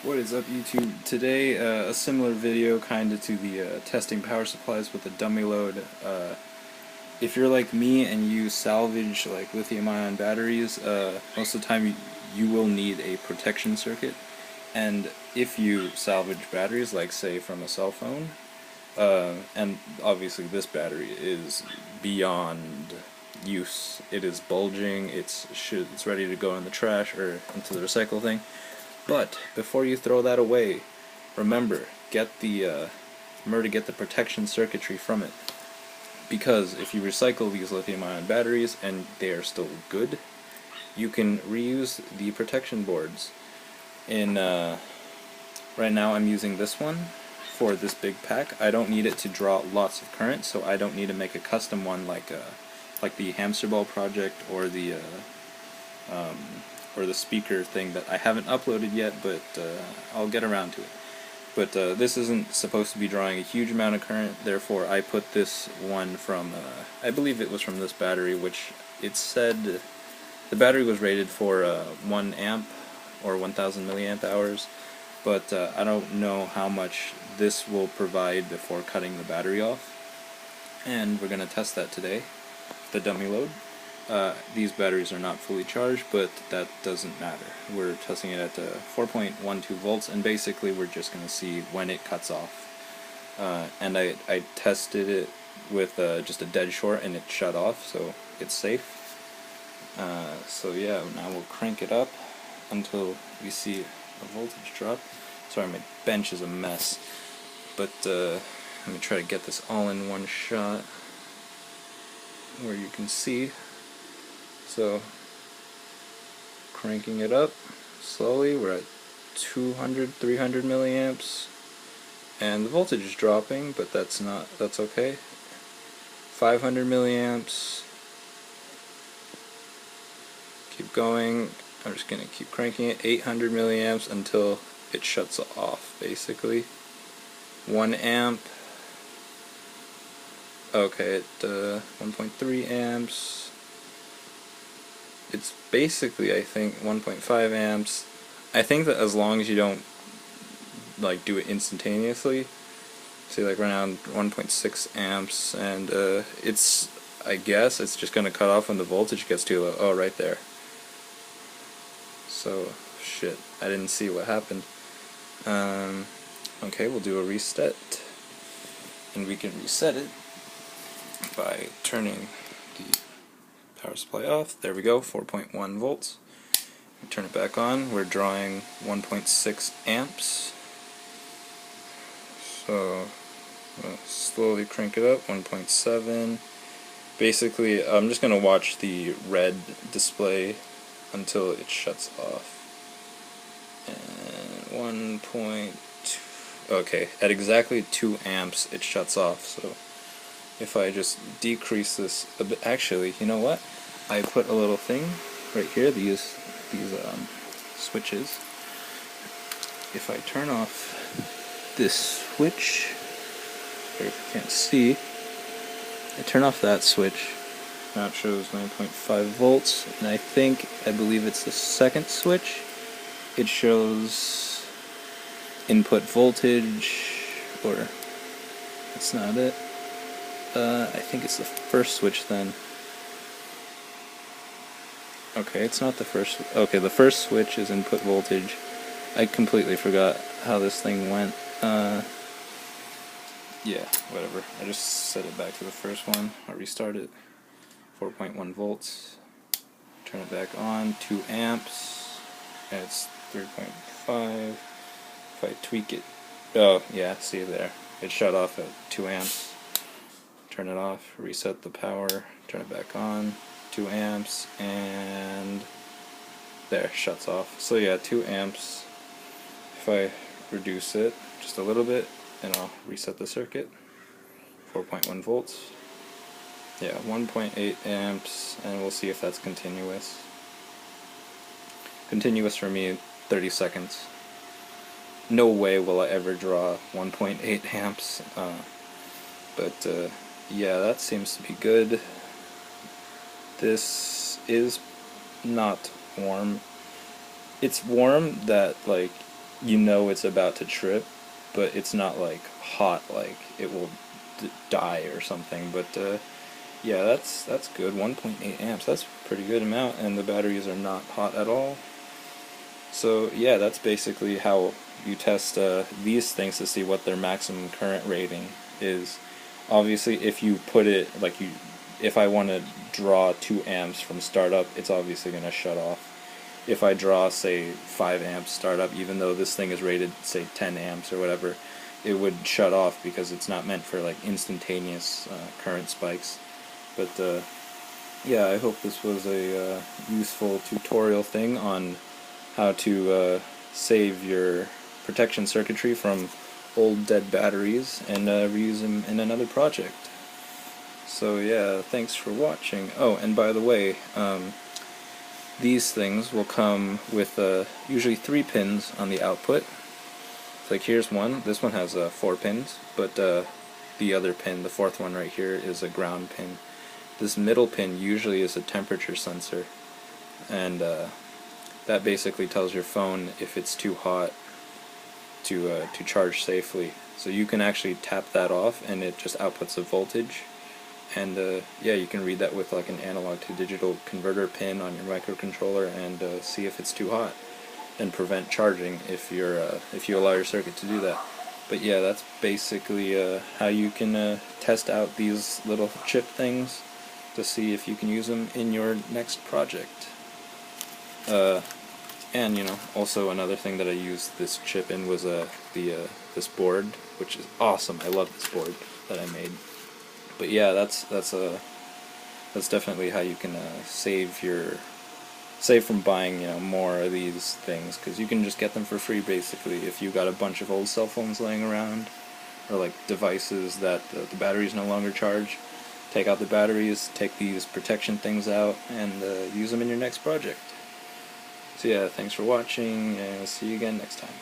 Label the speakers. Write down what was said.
Speaker 1: What is up, YouTube? Today, a similar video kinda to the testing power supplies with the dummy load. If you're like me and you salvage like lithium-ion batteries, most of the time you will need a protection circuit. And if you salvage batteries, like say from a cell phone, and obviously this battery is beyond use. It is bulging. It's ready to go in the trash or into the recycle thing. But before you throw that away, remember remember to get the protection circuitry from it. Because if you recycle these lithium-ion batteries and they are still good, you can reuse the protection boards. Right now I'm using this one for this big pack. I don't need it to draw lots of current, so I don't need to make a custom one like the hamster ball project or the speaker thing that I haven't uploaded yet, but I'll get around to it. But this isn't supposed to be drawing a huge amount of current, therefore I put this one from, I believe it was from this battery, which it said the battery was rated for 1 amp or 1000 milliamp hours, but I don't know how much this will provide before cutting the battery off, and we're going to test that today, the dummy load. These batteries are not fully charged, but that doesn't matter. We're testing it at 4.12 volts, and basically we're just going to see when it cuts off. And I tested it with just a dead short, and it shut off, so it's safe. So yeah, now we'll crank it up until we see a voltage drop. Sorry, my bench is a mess, but let me try to get this all in one shot where you can see. So, cranking it up slowly, we're at 200, 300 milliamps, and the voltage is dropping, but that's okay. 500 milliamps, keep going, I'm just going to keep cranking it, 800 milliamps until it shuts off, basically. 1 amp, okay, at 1.3 amps. It's basically, I think, 1.5 amps. I think that as long as you don't like do it instantaneously, say like around 1.6 amps, and I guess it's just gonna cut off when the voltage gets too low. Oh, right there. So shit, I didn't see what happened. Okay, we'll do a reset, and we can reset it by turning the power supply off. There we go, 4.1 volts. We turn it back on. We're drawing 1.6 amps. So slowly crank it up, 1.7. Basically, I'm just going to watch the red display until it shuts off. And 1.2. Okay, at exactly 2 amps it shuts off. So if I just decrease this a bit, actually, you know what? I put a little thing right here, these switches. If I turn off this switch, or if you can't see, I turn off that switch, now it shows 9.5 volts, and I believe it's the second switch, it shows input voltage, or that's not it. I think it's the first switch then. Okay, it's not the first. Okay, the first switch is input voltage. I completely forgot how this thing went. Yeah, whatever. I just set it back to the first one. I'll restart it. 4.1 volts. Turn it back on. 2 amps. And it's 3.5. If I tweak it. Oh, yeah, see there. It shut off at 2 amps. Turn it off, reset the power, turn it back on, 2 amps, and there, shuts off. So yeah, 2 amps. If I reduce it just a little bit, and I'll reset the circuit, 4.1 volts. Yeah, 1.8 amps, and we'll see if that's continuous. Continuous for me, 30 seconds. No way will I ever draw 1.8 amps, but yeah, that seems to be good. This is not warm. It's warm that, like, you know it's about to trip, but it's not like hot, like it will die or something. But yeah, that's good. 1.8 amps. That's a pretty good amount, and the batteries are not hot at all. So yeah, that's basically how you test these things to see what their maximum current rating is. Obviously, if you put it like you, if I want to draw 2 amps from startup, it's obviously going to shut off. If I draw, say, 5 amps startup, even though this thing is rated, say, 10 amps or whatever, it would shut off because it's not meant for like instantaneous current spikes. But yeah, I hope this was a useful tutorial thing on how to save your protection circuitry from old dead batteries and reuse them in another project. So yeah, thanks for watching. Oh, and by the way, these things will come with usually 3 pins on the output. Like here's one. This one has 4 pins, but the other pin, the 4th one right here, is a ground pin. This middle pin usually is a temperature sensor, and that basically tells your phone if it's too hot to charge safely. So you can actually tap that off, and it just outputs a voltage. And yeah, you can read that with like an analog to digital converter pin on your microcontroller, and see if it's too hot, and prevent charging if you allow your circuit to do that. But yeah, that's basically how you can test out these little chip things to see if you can use them in your next project. And also another thing that I used this chip in was this board, which is awesome. I love this board that I made. But yeah, that's definitely how you can save from buying more of these things, because you can just get them for free basically if you got a bunch of old cell phones laying around, or like devices that the batteries no longer charge. Take out the batteries, take these protection things out, and use them in your next project. So yeah, thanks for watching, and see you again next time.